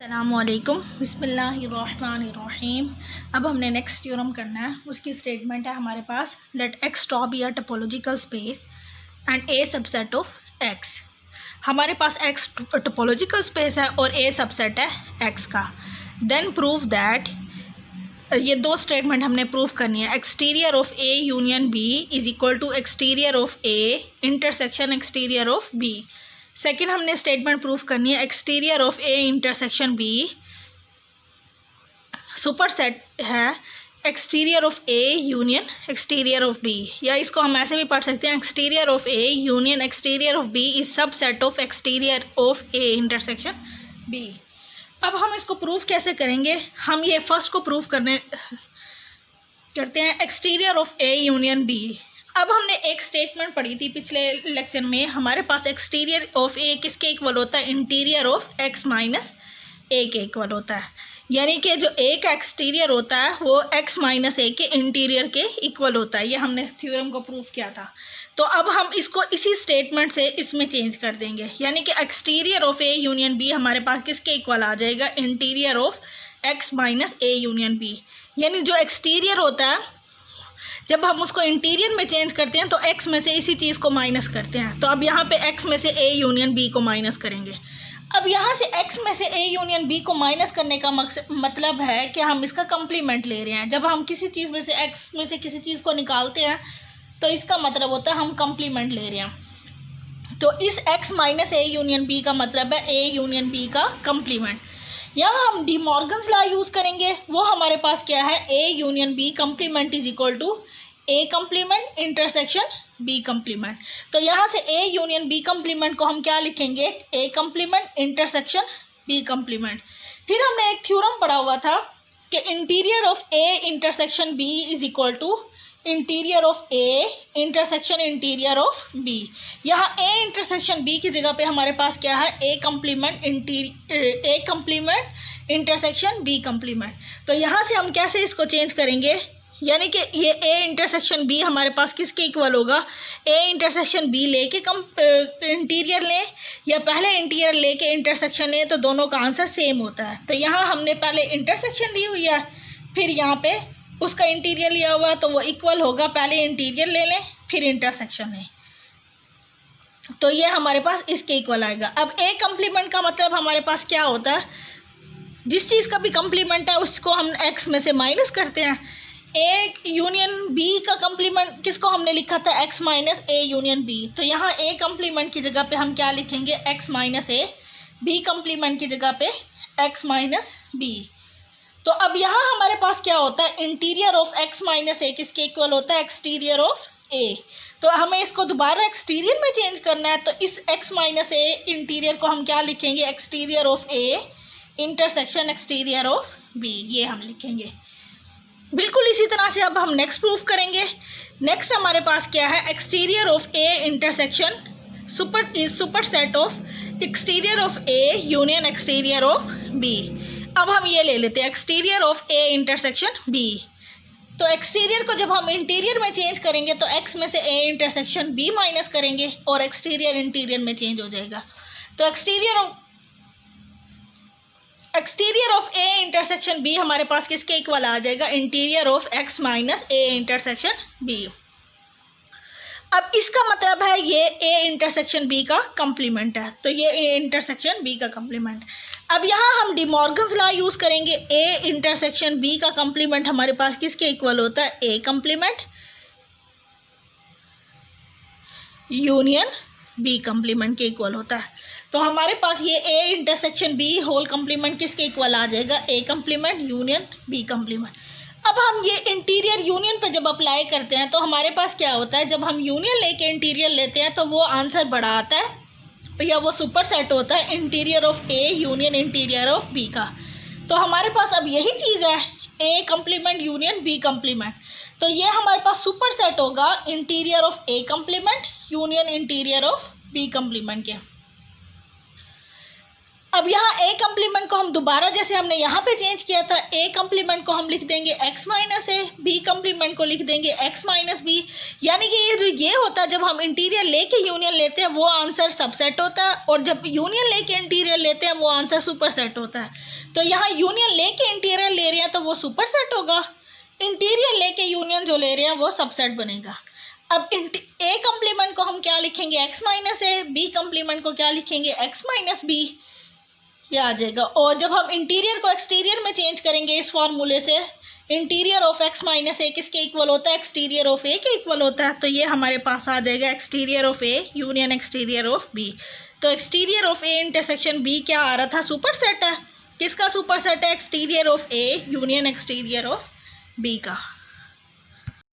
अस्सलामुअलैकुम बिस्मिल्लाहिर्रहमानिर्रहीम। अब हमने नेक्स्ट थ्योरम करना है। उसकी स्टेटमेंट है हमारे पास, let X tau be a topological space and A subset of X. हमारे पास एक्स टोपोलॉजिकल स्पेस है और ए सबसेट है एक्स का। देन प्रूव दैट, ये दो स्टेटमेंट हमने प्रूव करनी है। Exterior of A union B is equal to exterior of A intersection exterior of B. Second हमने स्टेटमेंट प्रूफ करनी है, exterior of A intersection B superset है exterior of A union exterior of B, या इसको हम ऐसे भी पढ़ सकते हैं, exterior of A union exterior of B is subset of exterior of A intersection B. अब हम इसको प्रूफ कैसे करेंगे? हम ये फर्स्ट को प्रूफ करते हैं, exterior of A union B. अब हमने एक स्टेटमेंट पढ़ी थी पिछले लेक्चर में, हमारे पास एक्सटीरियर ऑफ ए किसके इक्वल होता है? इंटीरियर ऑफ एक्स माइनस ए के इक्वल होता है। यानी कि जो ए का एक्सटीरियर होता है वो एक्स माइनस ए के इंटीरियर के इक्वल होता है। ये हमने थ्योरम को प्रूफ किया था। तो अब हम इसको इसी स्टेटमेंट से इसमें चेंज कर देंगे, यानी कि exterior of A union B हमारे पास किसके इक्वल आ जाएगा? Interior of X minus A union B. यानी जो एक्सटीरियर होता है जब हम उसको इंटीरियर में चेंज करते हैं तो एक्स में से इसी चीज़ को माइनस करते हैं। तो अब यहाँ पे एक्स में से ए यूनियन बी को माइनस करेंगे। अब यहाँ से एक्स में से ए यूनियन बी को माइनस करने का मतलब है कि हम इसका कंप्लीमेंट ले रहे हैं। जब हम किसी चीज़ में से एक्स में से किसी चीज़ को निकालते हैं तो इसका मतलब होता है हम कंप्लीमेंट ले रहे हैं। तो इस X minus A union B का मतलब है ए यूनियन बी का कंप्लीमेंट। यहाँ हम डी मॉर्गन्स लॉ यूज़ करेंगे। वो हमारे पास क्या है? A union B complement is equal to A complement intersection B complement. तो यहाँ से ए यूनियन बी कंप्लीमेंट को हम क्या लिखेंगे? A complement intersection B complement. फिर हमने एक थ्योरम पढ़ा हुआ था कि interior of A intersection B is equal to interior of A intersection interior of B. यहाँ ए इंटरसेक्शन बी की जगह पे हमारे पास क्या है? A complement intersection B complement. तो यहाँ से हम कैसे इसको चेंज करेंगे? यानी कि ये ए इंटरसेक्शन बी हमारे पास किसके इक्वल होगा? ए इंटरसेक्शन बी लेके इंटीरियर लें या पहले इंटीरियर लेके इंटरसेक्शन लें तो दोनों का आंसर सेम होता है। तो यहाँ हमने पहले इंटरसेक्शन ली हुई है, फिर यहाँ पे उसका इंटीरियर लिया हुआ, तो वो इक्वल होगा, पहले इंटीरियर ले लें फिर इंटरसेक्शन लें, तो ये हमारे पास इसके इक्वल आएगा। अब ए कंप्लीमेंट का मतलब हमारे पास क्या होता है? जिस चीज़ का भी कंप्लीमेंट है उसको हम एक्स में से माइनस करते हैं। ए यूनियन बी का कंप्लीमेंट किसको हमने लिखा था? X minus A union B. तो यहाँ ए कंप्लीमेंट की जगह पे हम क्या लिखेंगे? एक्स माइनस ए। बी कंप्लीमेंट की जगह पे एक्स माइनस बी। तो अब यहाँ हमारे पास क्या होता है? इंटीरियर ऑफ एक्स माइनस ए किसके इक्वल होता है? एक्सटीरियर ऑफ ए। तो हमें इसको दोबारा एक्सटीरियर में चेंज करना है, तो इस एक्स माइनस ए इंटीरियर को हम क्या लिखेंगे? Exterior of A intersection exterior of B, ये हम लिखेंगे। बिल्कुल इसी तरह से अब हम नेक्स्ट प्रूफ करेंगे। नेक्स्ट हमारे पास क्या है? Exterior of A intersection superset of exterior of A union exterior of B. अब हम ये ले लेते हैं exterior of A intersection B. तो एक्सटीरियर को जब हम इंटीरियर में चेंज करेंगे तो एक्स में से ए इंटरसेक्शन बी माइनस करेंगे और एक्सटीरियर इंटीरियर में चेंज हो जाएगा। तो exterior of A intersection B हमारे पास किसके इक्वल आ जाएगा? Interior of X minus A intersection B. अब इसका मतलब है ये ए इंटरसेक्शन बी का कंप्लीमेंट है, तो ये ए इंटरसेक्शन बी का कंप्लीमेंट। अब यहाँ हम डी मॉर्गन्स लॉ यूज़ करेंगे। ए इंटरसेक्शन बी का कंप्लीमेंट हमारे पास किसके इक्वल होता है? A complement union B complement के इक्वल होता है। तो हमारे पास ये A intersection B whole complement किसके इक्वल आ जाएगा? A complement union B complement. अब हम ये इंटीरियर यूनियन पे जब अप्लाई करते हैं तो हमारे पास क्या होता है? जब हम यूनियन लेके इंटीरियर लेते हैं तो वो आंसर बड़ा आता है, या वो सुपर सेट होता है interior of A union interior of B का। तो हमारे पास अब यही चीज़ है, A complement union B complement. तो ये हमारे पास सुपर सेट होगा interior of A complement union interior of B complement के। अब यहाँ ए कम्प्लीमेंट को हम दोबारा जैसे हमने यहाँ पे चेंज किया था, ए कम्प्लीमेंट को हम लिख देंगे x माइनस ए, बी कम्प्लीमेंट को लिख देंगे x माइनस बी। यानी कि ये होता है जब हम इंटीरियर लेके यूनियन लेते हैं वो आंसर सबसेट होता है, और जब यूनियन लेके इंटीरियर लेते हैं वो आंसर सुपरसेट होता है। तो यहाँ यूनियन लेके इंटीरियर ले रहे हैं तो वो सुपरसेट होगा, इंटीरियर लेके यूनियन जो ले रहे हैं वो सबसेट बनेगा। अब ए कम्प्लीमेंट को हम क्या लिखेंगे x माइनस ए, बी कम्प्लीमेंट को क्या लिखेंगे x माइनस बी, ये आ जाएगा। और जब हम इंटीरियर को एक्सटीरियर में चेंज करेंगे इस फार्मूले से, इंटीरियर ऑफ x माइनस ए किसके इक्वल होता है, एक्सटीरियर ऑफ ए के इक्वल होता है। तो ये हमारे पास आ जाएगा exterior of A union exterior of B. तो exterior of A intersection B क्या आ रहा था, सुपरसेट है। किसका सुपरसेट है, exterior of A union exterior of B का।